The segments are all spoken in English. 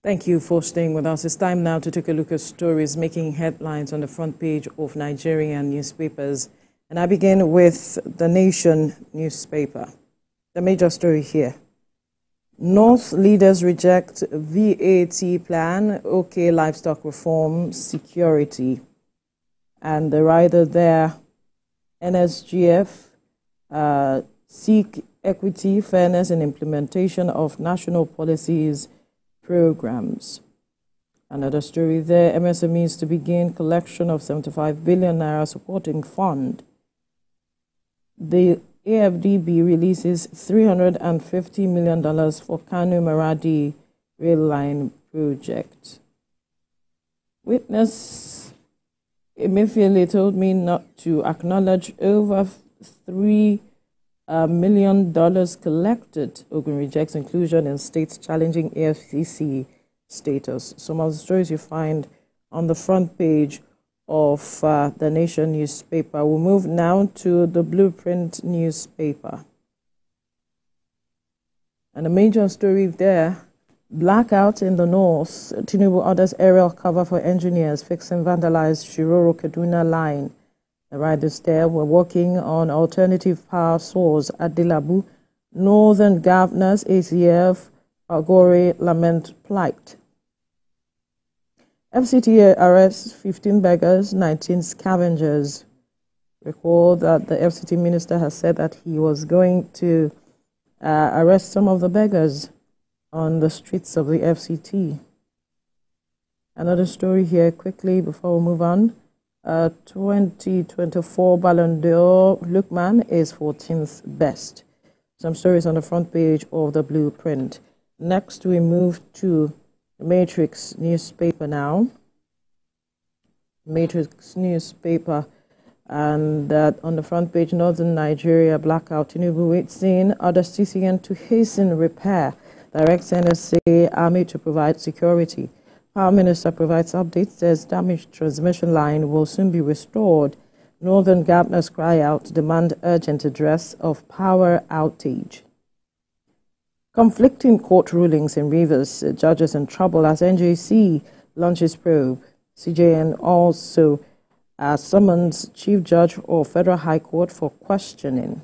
Thank you for staying with us. It's time now to take a look at stories making headlines on the front page of Nigerian newspapers. And I begin with the Nation newspaper. The major story here. North leaders reject VAT plan, OK livestock reform, security. And the rider there, NSGF, seek equity, fairness, and implementation of national policies programs. Another story there, MSMEs to begin collection of 75 billion naira supporting fund. The AFDB releases $350 million for Kano Maradi rail line project. Witness Emefiele told me not to acknowledge over $3 million collected. Ogun rejects inclusion in states challenging AFCC status. Some of the stories you find on the front page of the Nation newspaper. We'll move now to the Blueprint newspaper. And a major story there, blackout in the north. Tinubu orders aerial cover for engineers fixing vandalized Shiroro-Kaduna line. The riders there were working on alternative power source at Dilabu. Northern governors, ACF, Agore lament plight. FCTA arrests 15 beggars, 19 scavengers. Recall that the FCT minister has said that he was going to arrest some of the beggars on the streets of the FCT. Another story here quickly before we move on. 2024 Ballon d'Or, Lookman is 14th best. Some stories on the front page of the Blueprint. Next, we move to the Matrix newspaper now. Matrix newspaper, and on the front page, Northern Nigeria blackout. Tinubu waits in, orders TCN to hasten repair. Directs NSA Army to provide security. Power Minister provides updates, says damaged transmission line will soon be restored. Northern governors cry out, demand urgent address of power outage. Conflicting court rulings in Rivers, judges in trouble as NJC launches probe. CJN also summons Chief Judge of Federal High Court for questioning.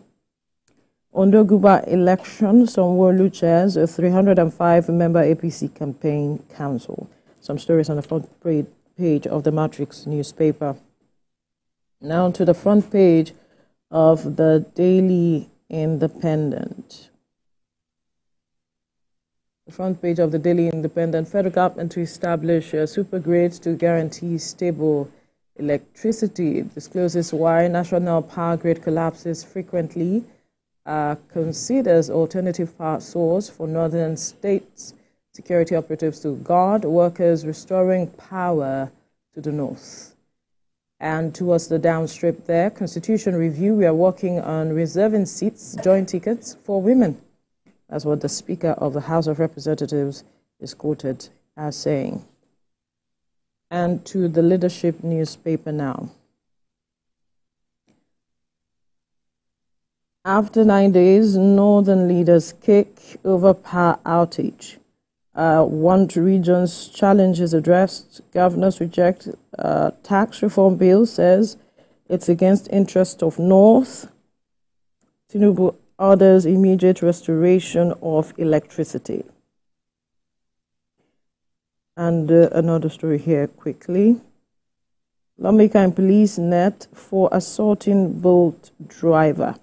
Ondo Guba election, Sanwo-Olu chairs a 305-member APC campaign council. Some stories on the front page of the Matrix newspaper. Now to the front page of the Daily Independent. The front page of the Daily Independent, federal government to establish super grids to guarantee stable electricity. It discloses why national power grid collapses frequently, considers alternative power source for northern states. Security operatives to guard workers, restoring power to the north. And towards the downstrip there, Constitution review, we are working on reserving seats, joint tickets for women. That's what the Speaker of the House of Representatives is quoted as saying. And to the Leadership newspaper now. After 9 days, northern leaders kick over power outage. One region's challenges addressed. Governors reject tax reform bill, says it's against interest of North. Tinubu orders immediate restoration of electricity. And another story here quickly. Lawmaker and police net for assaulting Bolt driver.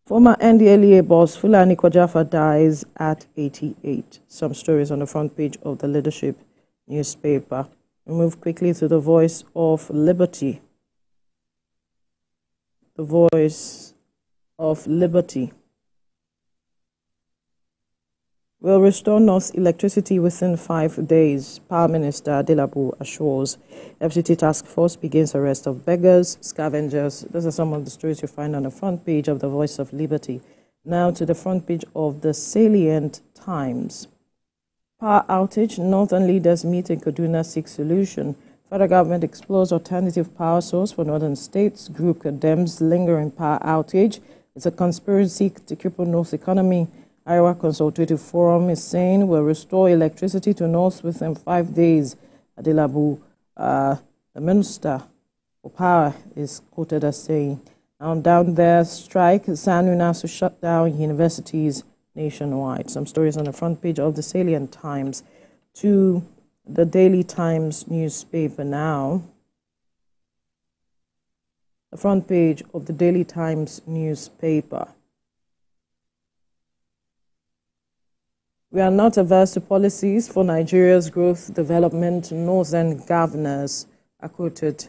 Former NDLEA boss Fulani Kwajafa dies at 88. Some stories on the front page of the Leadership newspaper. We move quickly to the Voice of Liberty. The Voice of Liberty. Will restore North's electricity within 5 days, Power Minister Dilabu assures. FCT task force begins arrest of beggars, scavengers. Those are some of the stories you find on the front page of the Voice of Liberty. Now to the front page of the Salient Times. Power outage, northern leaders meet in Kaduna, seek solution. Federal government explores alternative power source for northern states. Group condemns lingering power outage. It's a conspiracy to cripple North's economy. Iowa Consultative Forum is saying will restore electricity to North within 5 days. Adelabu, the Minister for Power, is quoted as saying. Now down there, strike, SANU now to shut down universities nationwide. Some stories on the front page of the Salient Times. To the Daily Times newspaper now. The front page of the Daily Times newspaper. We are not averse to policies for Nigeria's growth development, northern governors are quoted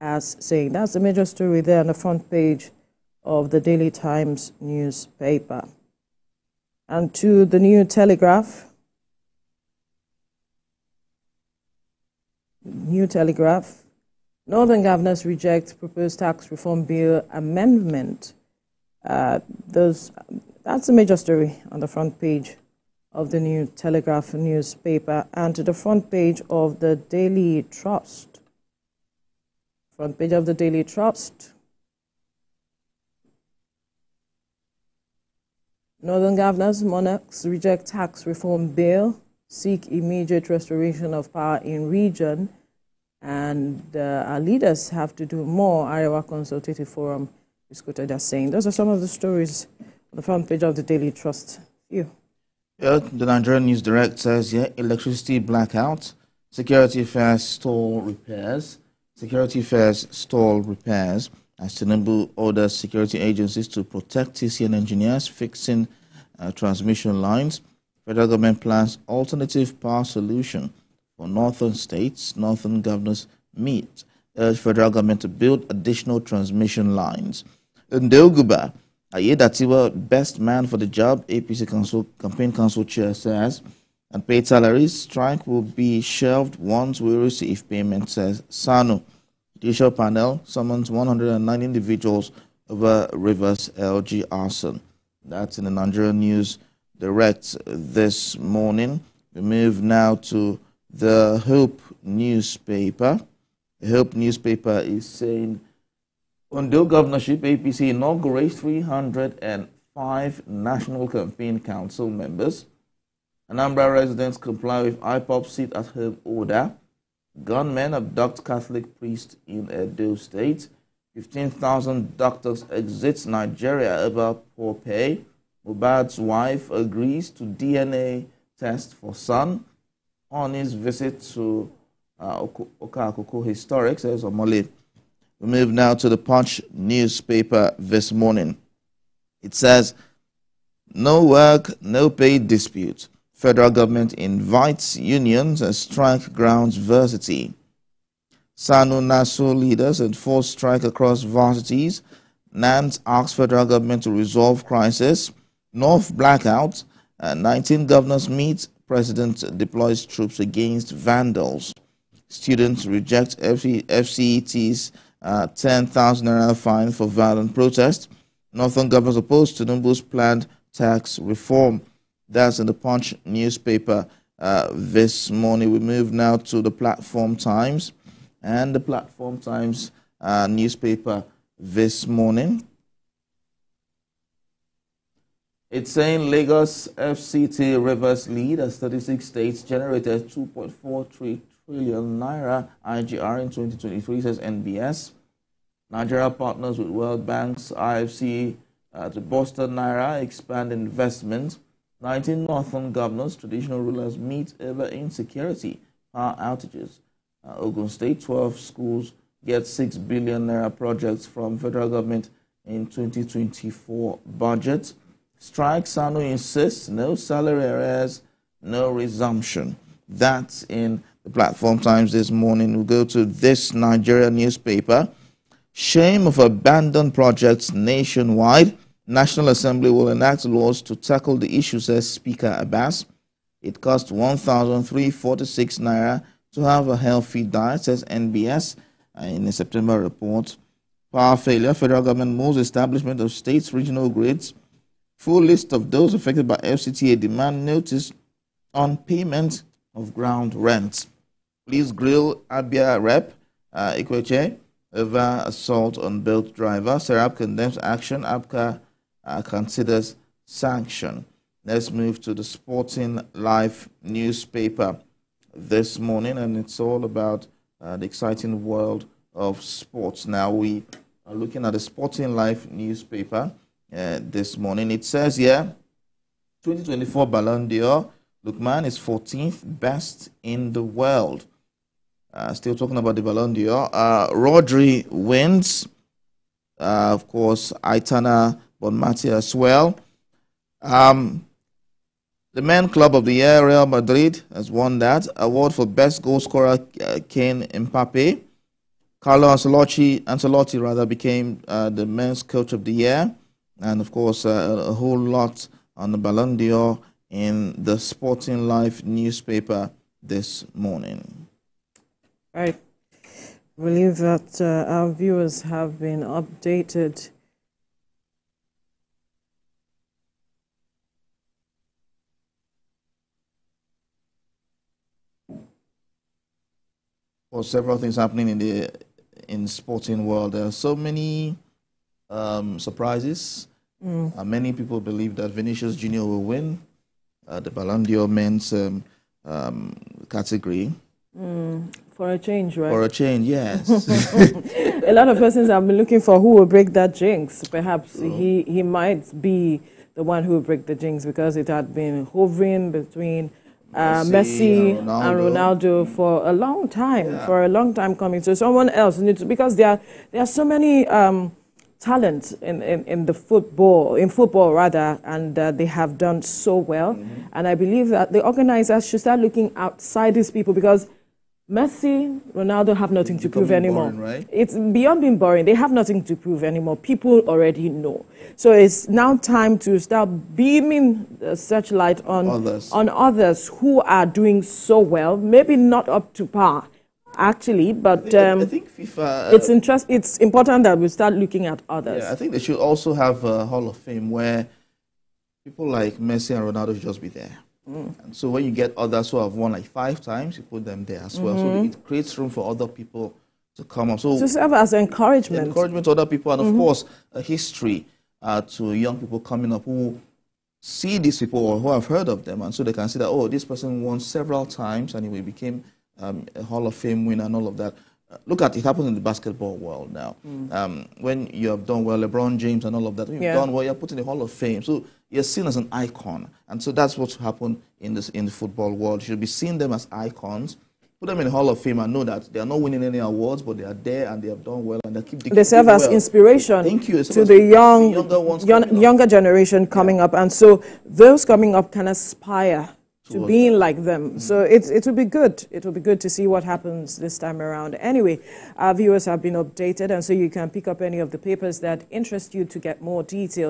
as saying. That's the major story there on the front page of the Daily Times newspaper. And to the New Telegraph. New Telegraph. Northern governors reject proposed tax reform bill amendment. That's the major story on the front page of the New Telegraph newspaper. And to the front page of the Daily Trust. Front page of the Daily Trust. Northern governors, monarchs reject tax reform bill, seek immediate restoration of power in region, and our leaders have to do more. Iowa Consultative Forum is quoted as saying. Those are some of the stories on the front page of the Daily Trust. You. Yeah, the Nigerian News Direct says, electricity blackout, security fares stall repairs. Security fares stall repairs as Tinubu orders security agencies to protect TCN engineers fixing transmission lines. Federal government plans alternative power solution for northern states. Northern governors meet, urge federal government to build additional transmission lines. In Ndoguba, Ayedatiwa, best man for the job, APC campaign council chair says, and paid salaries, strike will be shelved once we receive payment, says SANU. Judicial panel summons 109 individuals over Rivers LG arson. That's in the Nigerian News Direct this morning. We move now to the Hope newspaper. The Hope newspaper is saying, Ondo governorship, APC inaugurates 305 National Campaign Council members. Anambra residents comply with IPOP sit-at-home order. Gunmen abduct Catholic priest in Edo State. 15,000 doctors exit Nigeria about poor pay. Mohbad's wife agrees to DNA test for son on his visit to Okakoko Historic, says Omole. We move now to the Punch newspaper this morning. It says, no work, no pay dispute. Federal government invites unions as strike grounds varsity. SANU NASO leaders enforce strike across varsities. NANS asks federal government to resolve crisis. North blackout. 19 governors meet. President deploys troops against vandals. Students reject FCET's 10,000 naira fine for violent protest. Northern governors oppose Tinubu's planned tax reform. That's in the Punch newspaper this morning. We move now to the Platform Times. And the Platform Times newspaper this morning. It's saying Lagos FCT Rivers lead as 36 states generated 2.43 trillion naira IGR in 2023, says NBS. Nigeria partners with World Bank's IFC to bolster Naira, expand investment. 19 northern governors, traditional rulers meet over insecurity, power outages. Ogun State, 12 schools get 6 billion naira projects from federal government in 2024 budget. Strike, SANU insists no salary arrears, no resumption. That's in the Platform Times this morning. We'll go to this Nigeria newspaper. Shame of abandoned projects nationwide. National Assembly will enact laws to tackle the issue, says Speaker Abbas. It costs 1,346 naira to have a healthy diet, says NBS in a September report. Power failure. Federal government moves establishment of states' regional grids. Full list of those affected by FCTA demand notice on payment of ground rent. Police grill Abia Rep Ikweche over assault on boat driver. Serap condemns action. APCA considers sanction. Let's move to the Sporting Life newspaper this morning, and it's all about the exciting world of sports. Now, we are looking at the Sporting Life newspaper this morning. It says here, 2024 Ballon d'Or, Lookman is 14th best in the world. Still talking about the Ballon d'Or. Rodri wins. Of course, Aitana Bonmati as well. The Men Club of the Year, Real Madrid, has won that. Award for Best Goal Scorer, Kane Mbappe. Carlo Ancelotti became the Men's Coach of the Year. And, of course, a whole lot on the Ballon d'Or in the Sporting Life newspaper this morning. Right. I believe that our viewers have been updated. Well, several things happening in the sporting world. There are so many surprises. Many people believe that Vinicius Jr. will win the Ballon d'Or men's category. For a change, right? For a change, yes. A lot of persons have been looking for who will break that jinx. Perhaps he might be the one who will break the jinx, because it had been hovering between Messi and Ronaldo for a long time, coming. So someone else needs to, because there are so many talents in football rather, and they have done so well. And I believe that the organizers should start looking outside these people, because Messi, Ronaldo have nothing to prove anymore. Boring, right? It's beyond being boring. They have nothing to prove anymore. People already know. So it's now time to start beaming the searchlight on others who are doing so well. Maybe not up to par, actually, but I think FIFA... it's important that we start looking at others. Yeah, I think they should also have a Hall of Fame where people like Messi and Ronaldo should just be there. And so when you get others who have won like 5 times, you put them there as well. So it creates room for other people to come up. So to serve as encouragement. Encouragement to other people, and of course, a history to young people coming up who see these people or who have heard of them, and so they can see that, oh, this person won several times and he became a Hall of Fame winner and all of that. Look at it happens in the basketball world now. When you have done well, LeBron James and all of that, when you've done well, you're put in the Hall of Fame. So you're seen as an icon. And so that's what's happened in the football world. You should be seeing them as icons, put them in the Hall of Fame, and know that they are not winning any awards, but they are there and they have done well, and they serve as inspiration to the younger generation coming up. And so those coming up can aspire to being like them. So it will be good. It will be good to see what happens this time around. Anyway, our viewers have been updated, and so you can pick up any of the papers that interest you to get more details.